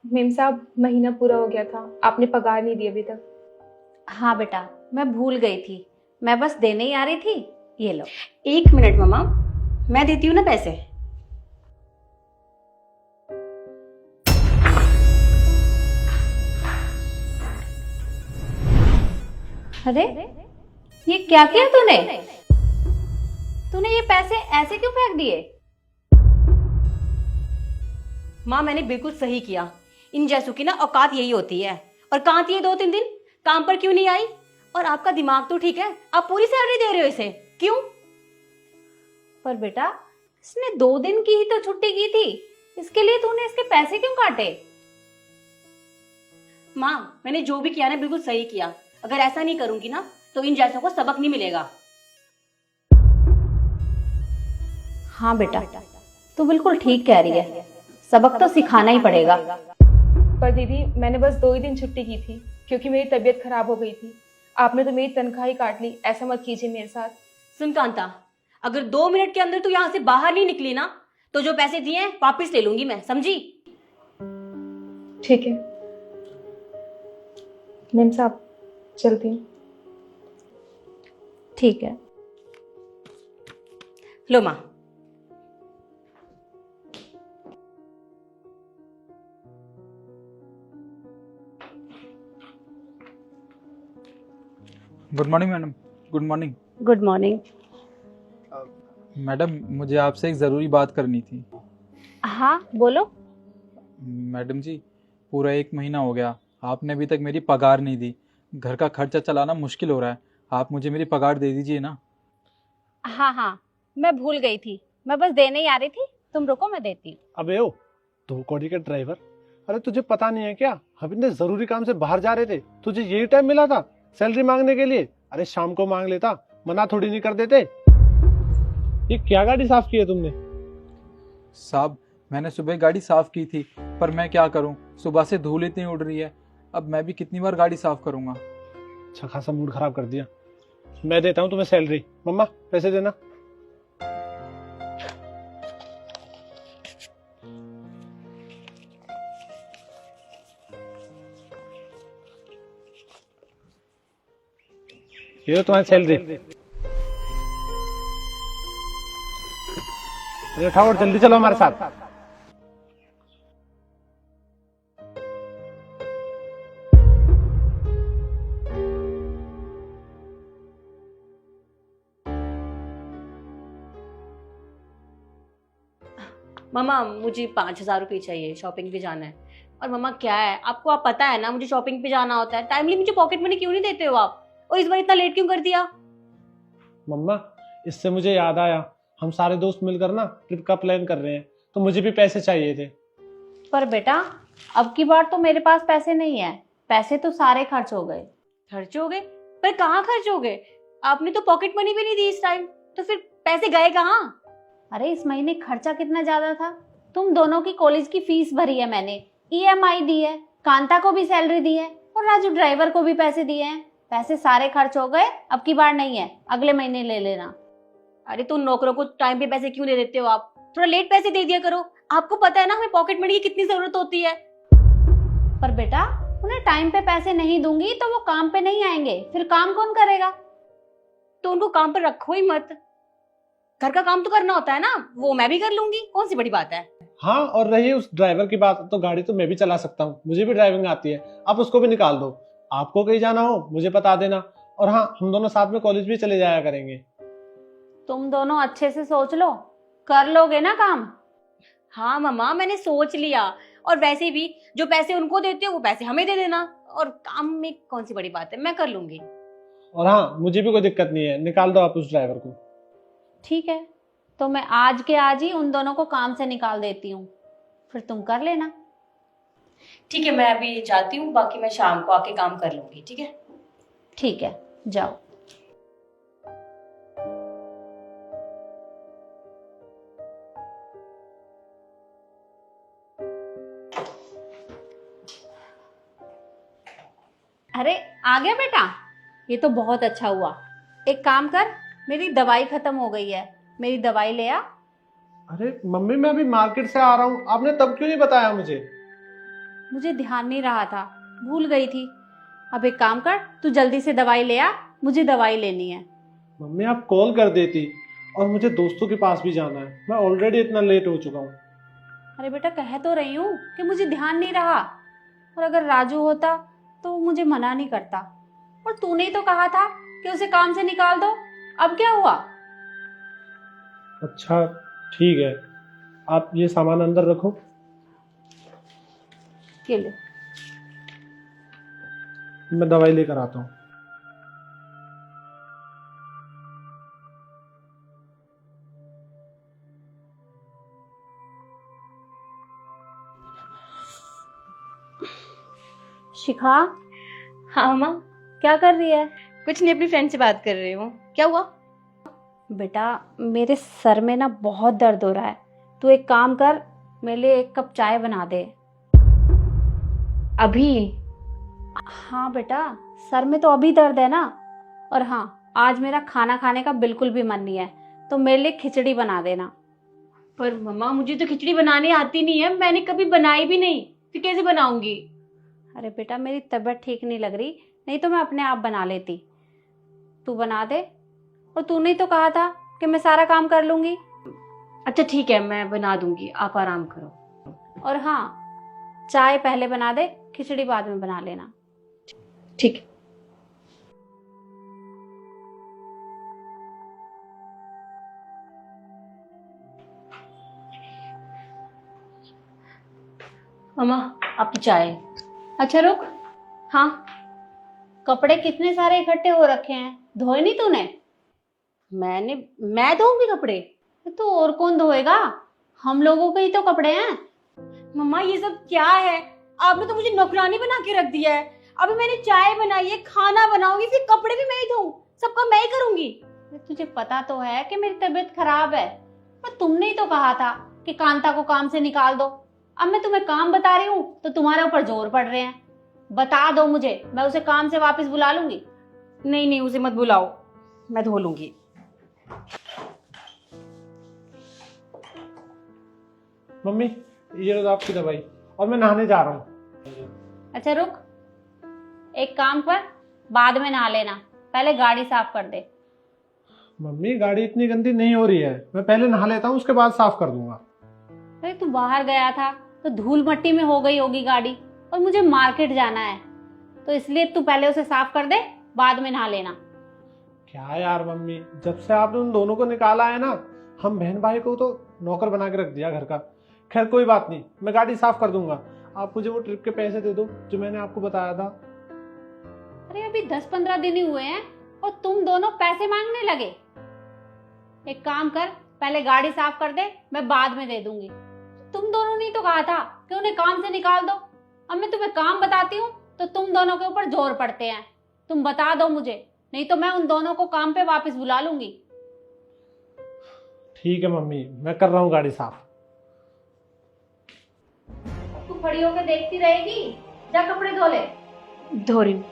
Ma'am साहब, महीना पूरा हो गया था, आपने पगार नहीं दी अभी तक। हाँ बेटा, मैं भूल गई थी। मैं बस देने ही आ रही थी। ये लो। 1 मिनट मम्मा, मैं देती हूँ ना पैसे। अरे, ये क्या किया तूने? तूने ये पैसे ऐसे क्यों फेंक दिए? माँ मैंने बिल्कुल सही किया। इन जैसों की ना औकात यही होती है। और कहाँ थी ये 2-3 दिन? काम पर क्यों नहीं आई? और आपका दिमाग तो ठीक है, आप पूरी सैलरी दे रहे हो इसे, क्यों? पर बेटा, इसने 2 दिन की ही तो छुट्टी की थी। इसके लिए तूने इसके पैसे क्यों काटे? माँ मैंने जो भी किया ना बिल्कुल सही किया। अगर ऐसा नहीं करूंगी ना तो इन जैसों को सबक नहीं मिलेगा। हाँ बेटा, तू बिल्कुल ठीक कह रही है। सबक तो सिखाना ही पड़ेगा। पर दीदी, मैंने बस 2 ही दिन छुट्टी की थी क्योंकि मेरी तबीयत खराब हो गई थी। आपने तो मेरी तनख्वाह ही काट ली, ऐसा मत कीजिए मेरे साथ। सुन कांता, अगर 2 मिनट के अंदर तू यहाँ से बाहर नहीं निकली ना तो जो पैसे दिए हैं वापिस ले लूंगी मैं, समझी? ठीक है मेम साहब, चलती हूँ। ठीक है। लो माँ। Good morning madam. Good morning. Good morning. Madam, मुझे आपसे एक ज़रूरी बात करनी थी। हाँ बोलो। मैडम जी, पूरा 1 महीना हो गया, आपने अभी तक मेरी पगार नहीं दी। घर का खर्चा चलाना मुश्किल हो रहा है। आप मुझे मेरी पगार दे दीजिए ना। हाँ हाँ, मैं भूल गई थी। मैं बस देने ही आ रही थी। तुम रुको, मैं देती हूँ। अबे ओ, तू कौड़ी का ड्राइवर। अरे तुझे पता नहीं है क्या, हम इतने जरूरी काम से बाहर जा रहे थे, तुझे यही टाइम मिला था सैलरी मांगने के लिए। अरे शाम को मांग लेता, मना थोड़ी नहीं कर देते। ये क्या गाड़ी साफ की है तुमने? साहब, मैंने सुबह गाड़ी साफ़ की थी, पर मैं क्या करूं, सुबह से धूल इतनी उड़ रही है। अब मैं भी कितनी बार गाड़ी साफ़ करूंगा। अच्छा खासा मूड खराब कर दिया। मैं देता हूँ तुम्हें सैलरी। मम्मा पैसे देना। ये लो तुम्हारी सैलरी। अरे उठाओ और जल्दी चलो हमारे साथ। मम्मा मुझे 5,000 रुपये चाहिए, शॉपिंग पे जाना है। और मम्मा क्या है, आपको आप पता है ना मुझे शॉपिंग पे जाना होता है। टाइमली मुझे पॉकेट मनी क्यों नहीं देते हो आप? और इस बार इतना लेट क्यों कर दिया? मम्मा, इससे मुझे याद आया, हम सारे दोस्त मिलकर ना ट्रिप का प्लान कर रहे हैं, तो मुझे भी पैसे चाहिए थे। पर बेटा, अब की बार तो मेरे पास पैसे नहीं है। पैसे तो सारे खर्च हो गए। खर्च हो गए? पर कहाँ खर्च हो गए? आपने तो पॉकेट मनी भी नहीं दी इस टाइम, तो फिर पैसे गए कहाँ? अरे इस महीने खर्चा कितना ज्यादा था। तुम दोनों की कॉलेज की फीस भरी है मैंने, ईएमआई दी है, कांता को भी सैलरी दी है और राजू ड्राइवर को भी पैसे दिए हैं। पैसे सारे खर्च हो गए। अब की बार नहीं है, अगले महीने ले लेना। अरे तो नौकरों को टाइम पे पैसे क्यों दे देते हो आप? थोड़ा लेट पैसे दे दिया करो। आपको पता है ना हमें पॉकेट मनी की कितनी जरूरत होती है। पर बेटा, उन्हें टाइम पे पैसे नहीं दूंगी तो वो काम पे नहीं आएंगे, फिर काम कौन करेगा? तो उनको काम पर रखो ही मत। घर का काम तो करना होता है ना, वो मैं भी कर लूंगी, कौन सी बड़ी बात है। हाँ, और रही उस ड्राइवर की बात, तो गाड़ी तो मैं भी चला सकता हूँ, मुझे भी ड्राइविंग आती है। आप उसको भी निकाल दो। आपको कहीं जाना हो मुझे बता देना। और हाँ, हम दोनों साथ में कॉलेज भी चले जाया करेंगे। तुम दोनों अच्छे से सोच लो, कर लोगे ना काम? हाँ मम्मा, मैंने सोच लिया। और वैसे भी जो पैसे उनको देते हो वो पैसे हमें दे देना। और काम में कौन सी बड़ी बात है, मैं कर लूंगी। और हाँ, मुझे भी कोई दिक्कत नहीं है, निकाल दो आप उस ड्राइवर को। ठीक है, तो मैं आज के आज ही उन दोनों को काम से निकाल देती हूँ, फिर तुम कर लेना। ठीक है, मैं अभी जाती हूँ, बाकी मैं शाम को आके काम कर लूंगी, ठीक है? ठीक है, जाओ। अरे आ गया बेटा, ये तो बहुत अच्छा हुआ। एक काम कर, मेरी दवाई खत्म हो गई है, मेरी दवाई ले आ। अरे मम्मी, मैं अभी मार्केट से आ रहा हूँ, आपने तब क्यों नहीं बताया मुझे? मुझे ध्यान नहीं रहा था, भूल गई थी। अब एक काम कर, तू जल्दी से दवाई ले आ, मुझे दवाई लेनी है। मम्मी आप कॉल कर देती, और मुझे दोस्तों के पास भी जाना है, मैं ऑलरेडी इतना लेट हो चुका हूँ। अरे बेटा, कह तो रही हूँ कि मुझे ध्यान नहीं रहा। और अगर राजू होता तो वो मुझे मना नहीं करता। और तूने ही तो कहा था कि उसे काम से निकाल दो, अब क्या हुआ? अच्छा ठीक है, आप ये सामान अंदर रखो। ये ले। मैं दवाई लेकर आता हूँ। शिखा, हाँ माँ, क्या कर रही है? कुछ नहीं, अपनी फ्रेंड से बात कर रही हूँ। क्या हुआ? बेटा, मेरे सर में ना बहुत दर्द हो रहा है। तू एक काम कर, मेरे लिए 1 कप चाय बना दे। अभी? हाँ बेटा, सर में तो अभी दर्द है ना। और हाँ, आज मेरा खाना खाने का बिल्कुल भी मन नहीं है, तो मेरे लिए खिचड़ी बना देना। पर मम्मा, मुझे तो खिचड़ी बनानी आती नहीं है, मैंने कभी बनाई भी नहीं, तो कैसे बनाऊंगी? अरे बेटा, मेरी तबीयत ठीक नहीं लग रही, नहीं तो मैं अपने आप बना लेती। तू बना दे। और तूने ही तो कहा था कि मैं सारा काम कर लूंगी। अच्छा ठीक है, मैं बना दूंगी, आप आराम करो। और हाँ, चाय पहले बना दे, खिचड़ी बाद में बना लेना। ठीक है। मम्मा, आपकी चाय। अच्छा रुक, हाँ? कपड़े कितने सारे इकट्ठे हो रखे हैं, धोए नहीं तूने? मैं धोऊंगी कपड़े? तो और कौन धोएगा? हम लोगों के ही तो कपड़े हैं। मम्मा, ये सब क्या है? आपने तो मुझे नौकरानी बना के रख दिया है। अभी मैंने चाय बनाई है, खाना बनाऊंगी, फिर कपड़े भी मैं ही धोऊं, सबका मैं ही करूंगी। तुझे पता तो है कि मेरी तबीयत खराब है, पर तुमने ही तो कहा था कि कांता को काम से निकाल दो। अब मैं तुम्हें काम बता रही हूँ तो तुम्हारे ऊपर जोर पड़ रहे हैं। बता दो मुझे, मैं उसे काम से वापस बुला लूंगी। नहीं नहीं, उसे मत बुलाओ, मैं धो लूंगी। मम्मी ये लो आपकी दवाई, और मैं नहाने जा रहा हूँ। अच्छा रुक, एक काम कर, बाद में नहा लेना, पहले गाड़ी साफ कर दे। मम्मी गाड़ी इतनी गंदी नहीं हो रही है, मैं पहले नहा लेता हूँ, उसके बाद साफ कर दूंगा। अरे तू बाहर गया था तो धूल मट्टी में हो गई होगी गाड़ी, और मुझे मार्केट जाना है, तो इसलिए तू पहले उसे साफ कर दे, बाद में नहा लेना। क्या यार मम्मी, जब से आपने उन दोनों को निकाला है ना, हम बहन भाई को तो नौकर बना के रख दिया घर का। खैर कोई बात नहीं, मैं गाड़ी साफ कर दूंगा। आप मुझे वो ट्रिप के पैसे दे दो जो मैंने आपको बताया था। अरे अभी 10-15 दिन ही हुए हैं और तुम दोनों पैसे मांगने लगे। एक काम कर, पहले गाड़ी साफ कर दे, मैं बाद में दे दूंगी। तुम दोनों ने तो कहा था कि उन्हें काम से निकाल दो। अब मैं तुम्हें काम बताती हूँ तो तुम दोनों के ऊपर जोर पड़ते हैं। तुम बता दो मुझे, नहीं तो मैं उन दोनों को काम पे वापस बुला लूंगी। ठीक है मम्मी, मैं कर रहा हूँ गाड़ी साफ। तू खड़ी होकर देखती रहेगी? जा कपड़े धो ले। धो रही हूँ।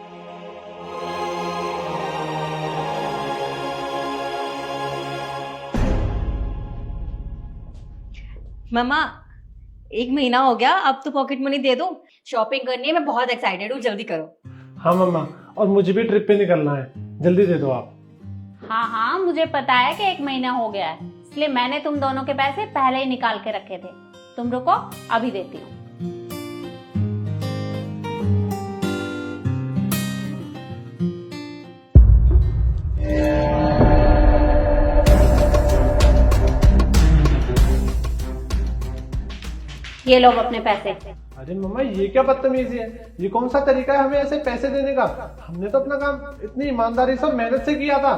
मम्मा, 1 महीना हो गया, अब तो पॉकेट मनी दे दो, शॉपिंग करनी है, मैं बहुत एक्साइटेड हूँ, जल्दी करो। हाँ मम्मा, और मुझे भी ट्रिप पे निकलना है, जल्दी दे दो आप। हाँ हाँ, मुझे पता है कि 1 महीना हो गया है, इसलिए मैंने तुम दोनों के पैसे पहले ही निकाल के रखे थे। तुम रुको, अभी देती हूँ। ये लो अपने पैसे। अरे मम्मा ये क्या बदतमीजी है, ये कौन सा तरीका है हमें ऐसे पैसे देने का? हमने तो अपना काम इतनी ईमानदारी से मेहनत से किया था।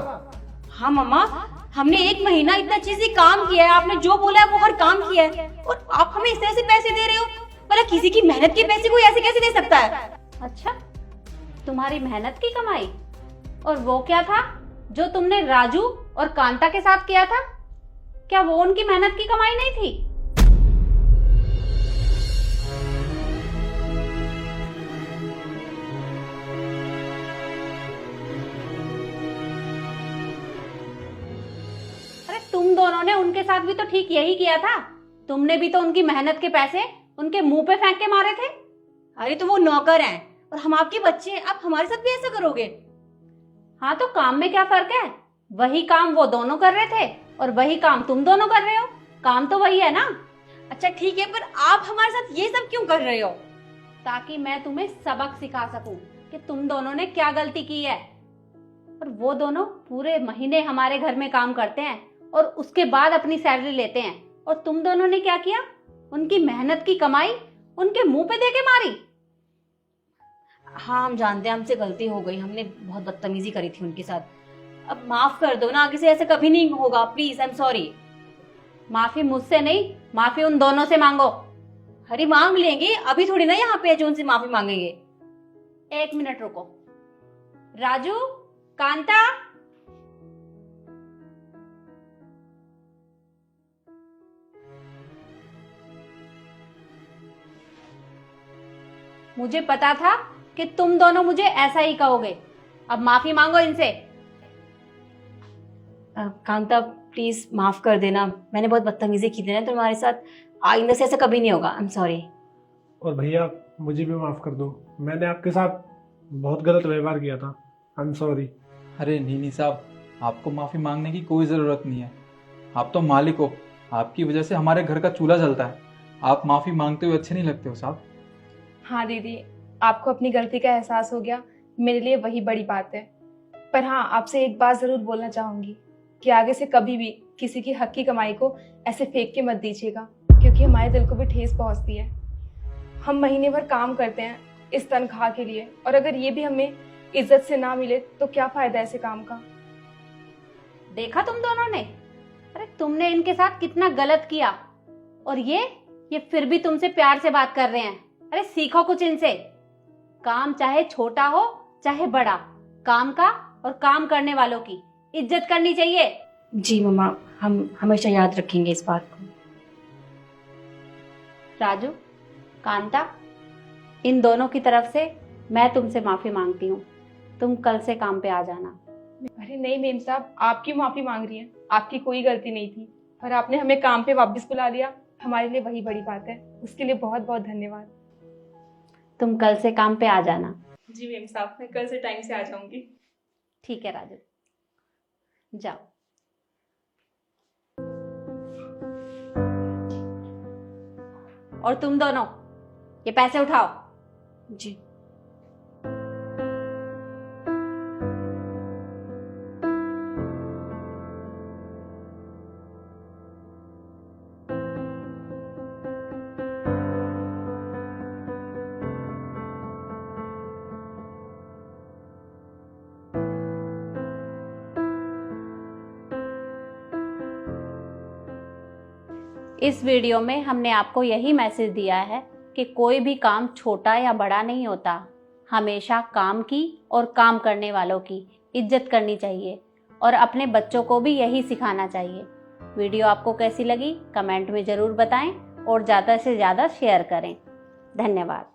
हाँ मम्मा, हमने 1 महीना इतना अच्छे से काम किया है, आपने जो बोला है वो हर काम किया है, और आप हमें इस तरह से पैसे दे रहे हो? भला किसी की मेहनत के पैसे कोई ऐसे कैसे दे सकता है? अच्छा, तुम्हारी मेहनत की कमाई? और वो क्या था जो तुमने राजू और कांता के साथ किया था? क्या वो उनकी मेहनत की कमाई नहीं थी? अरे तुम दोनों ने उनके साथ भी तो ठीक यही किया था। तुमने भी तो उनकी मेहनत के पैसे उनके मुंह पे फेंक के मारे थे। अरे तो वो नौकर हैं और हम आपके बच्चे हैं, आप हमारे साथ भी ऐसा करोगे? हाँ तो काम में क्या फर्क है? वही काम वो दोनों कर रहे थे और वही काम तुम दोनों कर रहे हो, काम तो वही है ना। अच्छा ठीक है, पर आप हमारे साथ ये सब क्यों कर रहे हो? ताकि मैं तुम्हें सबक सिखा सकूं कि तुम दोनों ने क्या गलती की है। और वो दोनों पूरे महीने हमारे घर में काम करते हैं और उसके बाद अपनी सैलरी लेते हैं, और तुम दोनों ने क्या किया? उनकी मेहनत की कमाई उनके मुंह पे दे के मारी। हाँ हम जानते हैं हमसे गलती हो गई, हमने बहुत बदतमीजी करी थी उनके साथ। अब माफ कर दो ना, आगे से ऐसा कभी नहीं होगा, प्लीज, आई एम सॉरी। माफी मुझसे नहीं, माफी उन दोनों से मांगो। अरे मांग लेंगे, अभी थोड़ी ना यहाँ पे है जो उनसे माफी मांगेंगे। 1 मिनट रुको। राजू, कांता, मुझे पता था कि तुम दोनों मुझे ऐसा ही कहोगे। अब माफी मांगो इनसे। कांता प्लीज माफ कर देना, मैंने बहुत बदतमीजी की थी ना तुम्हारे साथ, आइंदा से ऐसा कभी नहीं होगा, आई एम सॉरी। और भैया मुझे भी माफ कर दो, मैंने आपके साथ बहुत गलत व्यवहार किया था, आई एम सॉरी। अरे नहीं साहब, आपको माफ़ी मांगने की कोई ज़रूरत नहीं है। आप तो मालिक हो, आपकी वजह से हमारे घर का चूल्हा जलता है। आप माफ़ी मांगते हुए अच्छे नहीं लगते हो साहब। हाँ दीदी, आपको अपनी गलती का एहसास हो गया, मेरे लिए वही बड़ी बात है। पर हाँ, आपसे एक बात ज़रूर बोलना चाहूँगी कि आगे से कभी भी किसी की हक की कमाई को ऐसे फेंक के मत दीजिएगा, क्योंकि हमारे दिल को भी ठेस पहुँचती है। हम महीने भर काम करते हैं इस तनख्वाह के लिए, और अगर ये भी हमें इज्जत से ना मिले तो क्या फ़ायदा ऐसे काम का। देखा तुम दोनों ने? अरे तुमने इनके साथ कितना गलत किया, और ये फिर भी तुमसे प्यार से बात कर रहे हैं। अरे सीखो कुछ इनसे। काम चाहे छोटा हो चाहे बड़ा, काम का और काम करने वालों की इज्जत करनी चाहिए। जी मम्मा, हम हमेशा याद रखेंगे इस बात को। राजू, कांता, इन दोनों की तरफ से मैं तुमसे माफी मांगती हूँ। तुम कल से काम पे आ जाना। अरे नहीं मेम साहब, आप क्यों माफ़ी मांग रही हैं? आपकी कोई गलती नहीं थी, पर आपने हमें काम पे वापस बुला लिया, हमारे लिए वही बड़ी बात है। उसके लिए बहुत बहुत धन्यवाद। तुम कल से काम पे आ जाना। जी मेम साहब, मैं कल से टाइम से आ जाऊंगी। ठीक है राजू, जाओ। और तुम दोनों ये पैसे उठाओ। जी। इस वीडियो में हमने आपको यही मैसेज दिया है कि कोई भी काम छोटा या बड़ा नहीं होता। हमेशा काम की और काम करने वालों की इज्जत करनी चाहिए, और अपने बच्चों को भी यही सिखाना चाहिए। वीडियो आपको कैसी लगी कमेंट में ज़रूर बताएं, और ज़्यादा से ज़्यादा शेयर करें। धन्यवाद।